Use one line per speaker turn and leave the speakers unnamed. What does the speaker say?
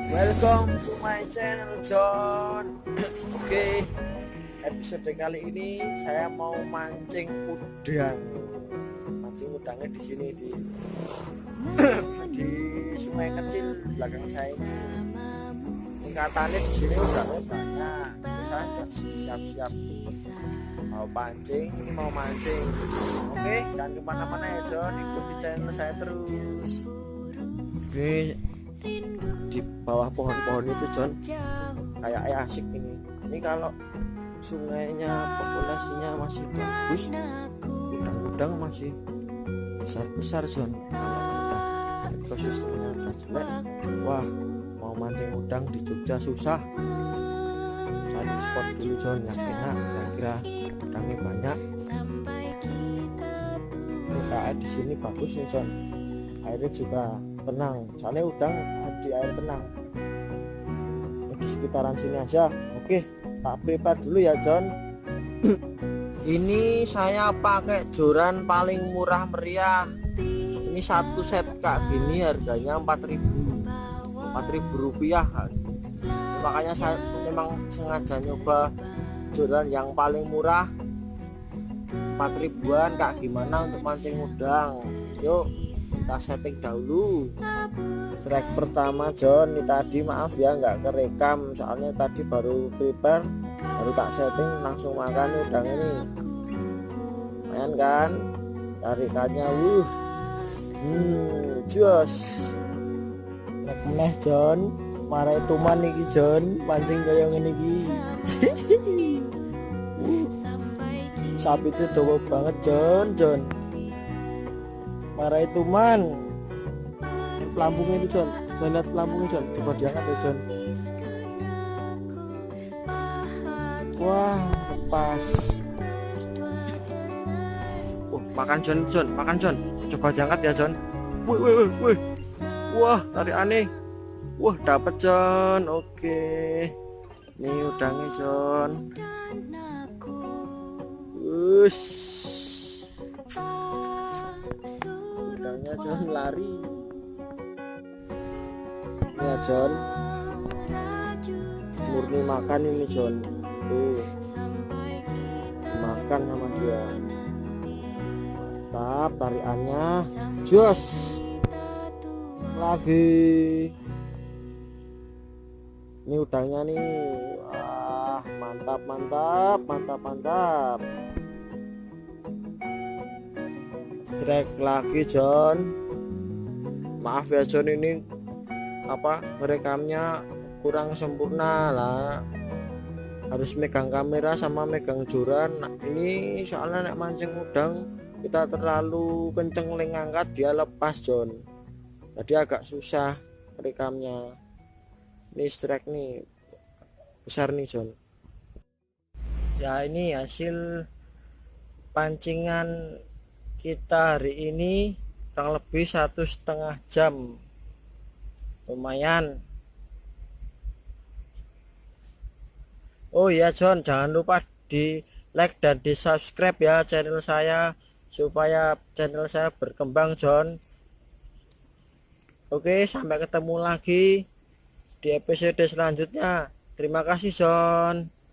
Welcome to my channel John. Oke, episode kali ini saya mau mancing udang. Mancing udangnya di sini di sungai kecil belakang saya ini. Tingkatannya di sini udangnya banyak. Jadi saya sudah siap-siap mau pancing, ini mau mancing. Oke, jangan kemana-mana ya John, ikuti channel saya terus. Oke, di bawah pohon-pohon itu John kayak asik ini kalau sungainya populasinya masih bagus, udang-udang masih besar-besar John. Kalau ekosistemnya udah jelek, wah mau mancing udang di Jogja susah. Cari spot dulu John yang enak, kira-kira udangnya banyak. Kayak di sini bagus nih John, airnya juga tenang, soalnya udang di air tenang. Di sekitaran sini aja. Oke, tak prepare dulu ya John. Ini saya pakai joran paling murah meriah. Ini satu set kayak gini harganya 4.000 rupiah. Makanya saya memang sengaja nyoba joran yang paling murah 4.000-an kayak gimana untuk mancing udang. Yuk kita setting dahulu. Strike pertama John, ini tadi maaf ya nggak kerekam, soalnya tadi baru prepare, baru tak setting langsung makan udang ini. Lumayan kan tarikannya, jos. Strike meneh John, marai tuman iki John, pancing kaya ngene iki. Sapi itu dawa banget John. Marai tuman. Pelampungnya itu John, lihat pelampungnya John, coba diangkat ya John. Wah lepas. Makan John, coba diangkat ya John. Wih. Wah tarik aneh. Wah dapet John. Oke, ini udangnya John. Udangnya John lari. Ya John, murni makan ini John. Makan sama dia. Mantap tariannya, jos. Lagi. Ini udangnya nih. Wah, mantap. Strike lagi John. Maaf ya John, ini merekamnya kurang sempurna lah, harus megang kamera sama megang joran. Nah, ini soalnya nek mancing udang kita terlalu kenceng ngangkat dia lepas John, jadi agak susah merekamnya. Ini strike nih besar nih John. Ya ini hasil pancingan kita hari ini, kurang lebih 1,5 jam. Lumayan. Oh iya John, jangan lupa di like dan di subscribe ya channel saya, supaya channel saya berkembang John. Oke, sampai ketemu lagi di episode selanjutnya. Terima kasih John.